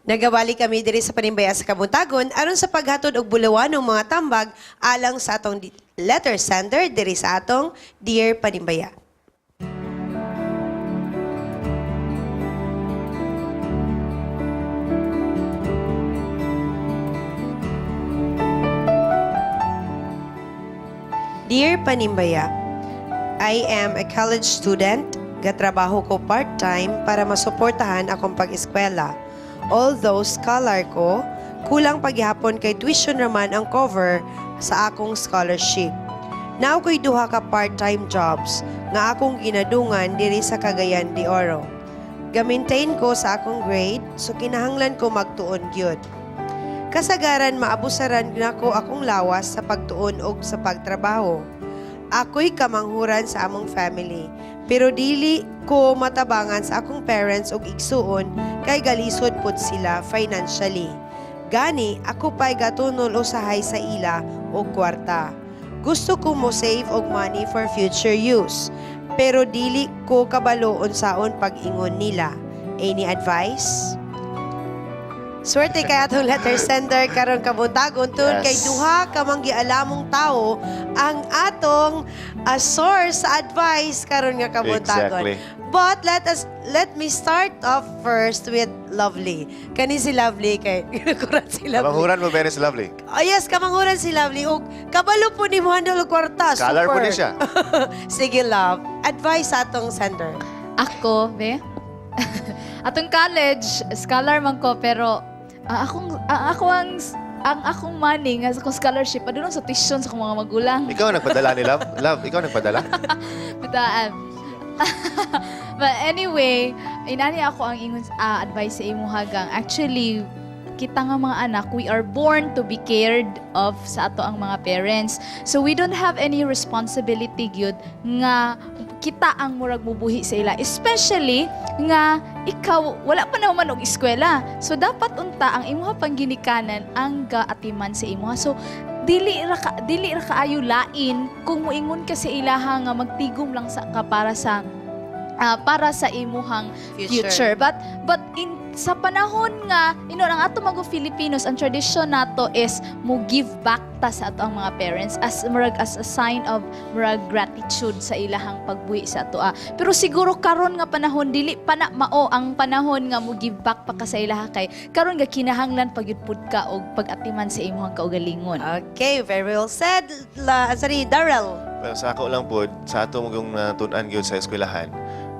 Nagawali kami diri sa Panimbaya sa Kabuntagon aron sa paghatod og bulawan ng mga tambag alang sa atong letter sender diri sa atong Dear Panimbaya. Dear Panimbaya, I am a college student. Gatrabaho ko part-time para masuportahan akong pag-eskwela. Although scholar ko, kulang paghihapon kay tuition raman ang cover sa akong scholarship. Now ko'y duha ka part-time jobs nga akong ginadungan diri sa Cagayan de Oro. Ga-maintain ko sa akong grade, so kinahanglan ko magtuon gyud. Kasagaran maabusaran nako akong lawas sa pagtuon og sa pagtrabaho. Ako'y kamanghuran sa among family, pero dili ko matabangan sa akong parents og igsuon kay galisod pud sila financially. Gani, ako pa'y gatunol usahay sa ila og kwarta. Gusto ko mo save og money for future use, pero dili ko kabalo unsaon pag-ingon nila. Any advice? Swerte kay atong letter sender karon kabuntagon tun kay duha ka mang gialamong tao ang atong source sa advice karon nga kabuntagon. Exactly. But let me start off first with Lovely. Kani si Lovely kay kurat si Lovely. Kamanghuran mo, very lovely. Oh yes, kamanghuran si Lovely og kabalo po ni mo handle og kwarta. Scholar po Super. ni siya. Sige love, advice sa atong sender. Ako, be? Atong college, scholar man ko, pero ang akong money nga sa akong scholarship, adunong sa tuition sa akong mga magulang. Ikaw ang nagpadala ni Love? Love, ikaw ang nagpadala? Bitaan. But anyway, inani ako ang ingon advice sa imo hagang. Actually, kita nga mga anak, we are born to be cared of sa ato ang mga parents. So we don't have any responsibility gyud nga kita ang murag mubuhi sa ila. Especially nga ikaw wala pa naman og eskwela. So dapat unta ang imuha pangginikanan ang gaatiman sa imuha. So dili ra kaayo lain kung muingon ka sa ilaha nga magtigom lang sa ka para sa imuhang future. But sa panahon nga ang ato mga Filipinos, ang tradisyon nato is mo give back ta sa ato ang mga parents as a sign of gratitude sa ilahang pagbuhi sa ato. Pero siguro karon nga panahon dili pa na mao ang panahon nga mo give back pa ka sa ilaha kay karon nga kinahanglan pagyudpud ka og pag-atiman sa imong kaugalingon. Okay, very well said. Darrell. Pero sa ako lang po, sa ato mong natunan gyud sa eskwelahan,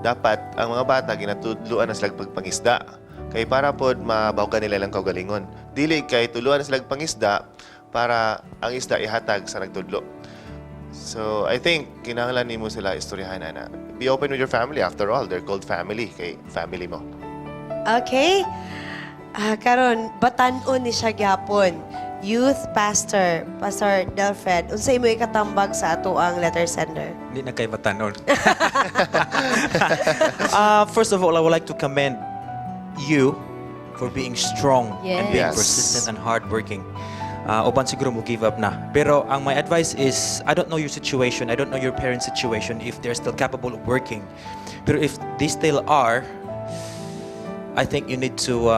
dapat ang mga bata ginatudluan na sila pagpangisda. Kay para pod mabawagan nila lang kaugalingon. Dili kay tuluan na sila pangisda para ang isda ihatag sa nagtudlo. So, I think kinahanglan nimo sila istoryahan na. Be open with your family. After all, they're called family. Kay family mo. Okay. Karon batan-on ni siya gyapon. Youth Pastor Delfred. Unsay mo ikatambag sa ato ang letter sender? Hindi na kay matanon. First of all, I would like to commend you for being strong and being Yes. persistent and hardworking. Uban siguro mo give up na. Pero ang my advice is, I don't know your situation, I don't know your parents' situation, if they're still capable of working. Pero if they still are, I think you need to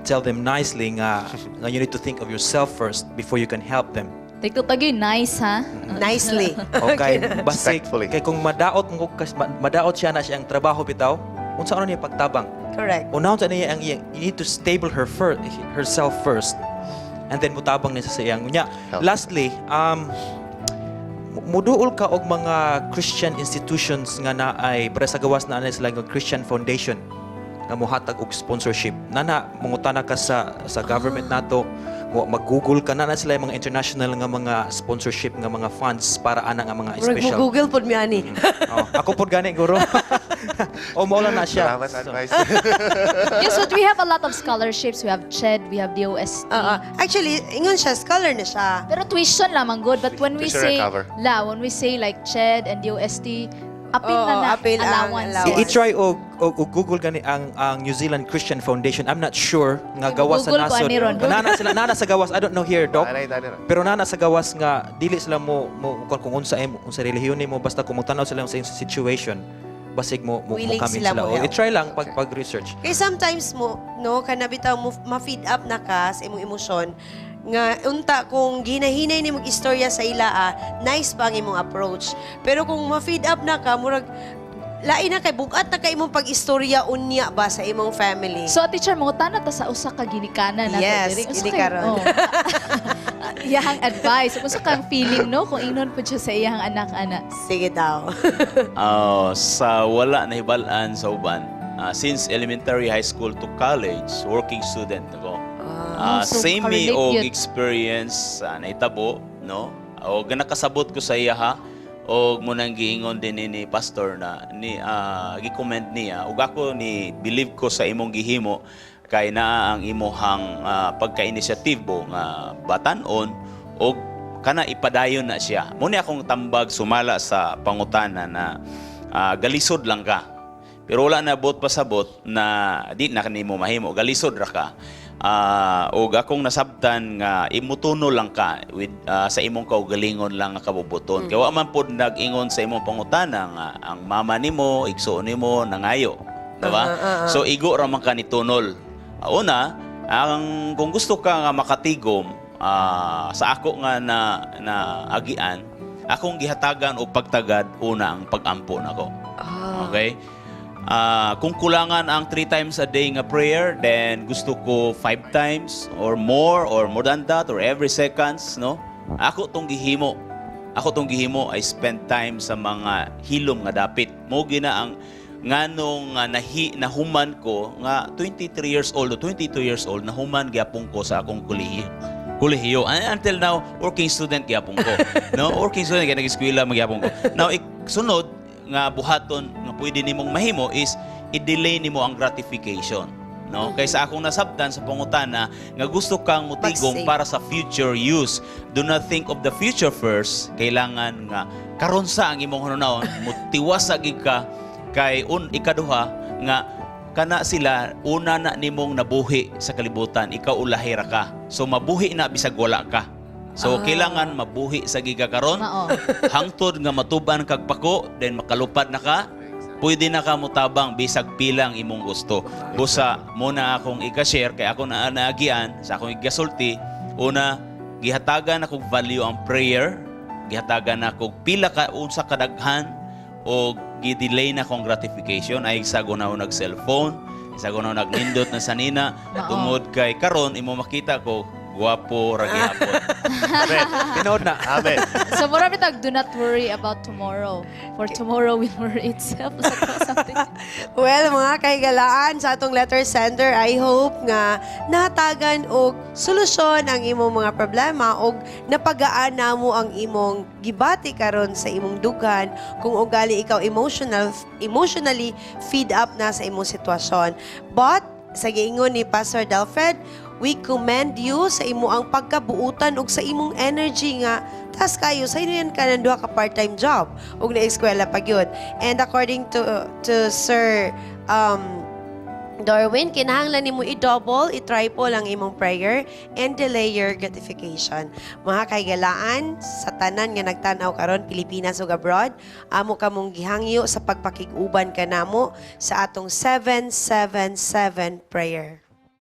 tell them nicely nga you need to think of yourself first before you can help them. Tagtutagyo nice ha. Nicely. Okay, basta Respectfully. kay kung madaot siya na siyang trabaho bitaw, unsa ano niya pagtabang? Correct. Unahon sa niya ang iyang, you need to stable herself first. And then mutabang niya sa iyang. Help. Lastly, muduol ka og mga Christian institutions nga na ay para sa gawas na sila ng Christian Foundation nga mohatag og sponsorship. Nana mangutana ka sa government nato, mag-google ka na sila yung mga international nga mga sponsorship nga mga funds para ana nga mga special. Google pod mi ani. Ako pod gani guro. O mao lang na siya. Salamat sa advice. Yes, but we have a lot of scholarships. We have CHED, we have DOST. Actually, ingon siya, scholar na siya. Pero tuition lamang good. But when we Tuition say, and cover. when we say like CHED and DOST, apil Oo, na apil ang allowance. allowance. I-try og Google gani ang New Zealand Christian Foundation. I'm not sure nga gawas sa Google ko nasod. ani ron. Nana sa gawas. I don't know here, Doc. Anay, tani ra. Pero nana sa gawas nga dili sila mo kung unsa relihiyon mo basta kung magtanaw sila sa iyong situation. basig mo Willing kami sila sila. mo O, help. i-try lang Okay. pag-research. Kaya sometimes mo, no, kanabitaw mo, ma-feed up na ka sa imong emosyon, nga unta kung ginahinay ni istorya sa ila, nice pa ang imong approach. Pero kung ma-feed up na ka, murag, lain na kay bugat na kay imong pag-istorya unya ba sa imong family. So, teacher, mga tanong ta sa usa ka ginikanan na Yes, ginikaron. Iyahang advice. Usa kang feeling, no? Kung ingnon po siya sa iyahang anak-anak. Sige daw. Sa wala na hibalaan sa uban, since elementary, high school to college, working student ako. So, Same me ka-relate og yun. experience na itabo, no? O nakasabot ko sa iya ha, o munang giingon din ni pastor na ni gi-comment niya ug ako ni believe ko sa imong gihimo kay naa ang imuhang pagka-inisyatibo nga batan-on og kana ipadayon na siya. Muna akong tambag sumala sa pangutana na galisod lang ka. Pero wala na bot pasabot na di na kanimo mahimo galisod ra ka. Og akong nasabtan nga imutuno lang ka with sa imong kaugalingon lang nga kabubuton. Kaya wa man pod nag-ingon sa imong pangutana nga ang mama nimo, igsoon nimo nangayo, diba? So igo ra man ka ni tunol. Una, kung gusto ka nga makatigom sa ako nga na agian, akong gihatagan o pagtagad una ang pag-ampo nako. Okay? Kung kulangan ang 3 times a day nga prayer, then gusto ko 5 times or more than that or every seconds, no? Ako tong gihimo. I spend time sa mga hilom nga dapit. Mo gina ang nganong nahuman ko nga 23 years old o 22 years old nahuman gyapon ko sa akong kolehiyo. Until now, working student gyapon ko. No, working student kaya nag-eskwela magyapon ko. Now, sunod nga buhaton nga pwede nimong mahimo is i-delay nimo ang gratification, no? Kaysa akong nasabtan sa pangutana nga gusto kang mutigom Mag-save. para sa future use. Do not think of the future first. Kailangan nga karon sa ang imong hunahon mutiwas sa gid ka kay ikaduha nga kana sila una na nimong nabuhi sa kalibutan, ikaw ulahi ra ka. So mabuhi na bisag wala ka. So kailangan mabuhi sa gigakaron. Mao. Hangtod nga matuban kag pako, then makalupad na ka, pwede na ka mutabang bisag pilang imong gusto. Busa muna akong i-share kay ako na naagian sa akong igasulti. Una, gihatagan akong value ang prayer, gihatagan akong pila ka unsa kadaghan o gidelay na akong gratification ay isago na ako nag-cellphone, isago na ako nagnindot na sanina tungod kay karon imo makita ko guwapo ra gihapon. Tinood na. Amen. So, mura bitag, do not worry about tomorrow. For tomorrow will worry itself. Something. Well, mga kahigalaan sa atong letter sender, I hope nga nahatagan og solusyon ang imong mga problema og napagaan namo ang imong gibati karon sa imong dugan kung ugali ikaw emotionally feed up na sa imong sitwasyon. But sa giingon ni Pastor Delfred, we commend you sa imo ang pagkabuutan ug sa imong energy nga tas kayo sa inyo yan ka ng duha ka part-time job ug na eskwela pa gyud. And according to Sir Darwin, kinahanglan nimo i-double, i-triple ang imong prayer and delay your gratification. Mga kaigalaan, sa tanan nga nagtanaw karon Pilipinas ug abroad, amo kamong gihangyo sa pagpakig-uban kanamo sa atong 777 prayer.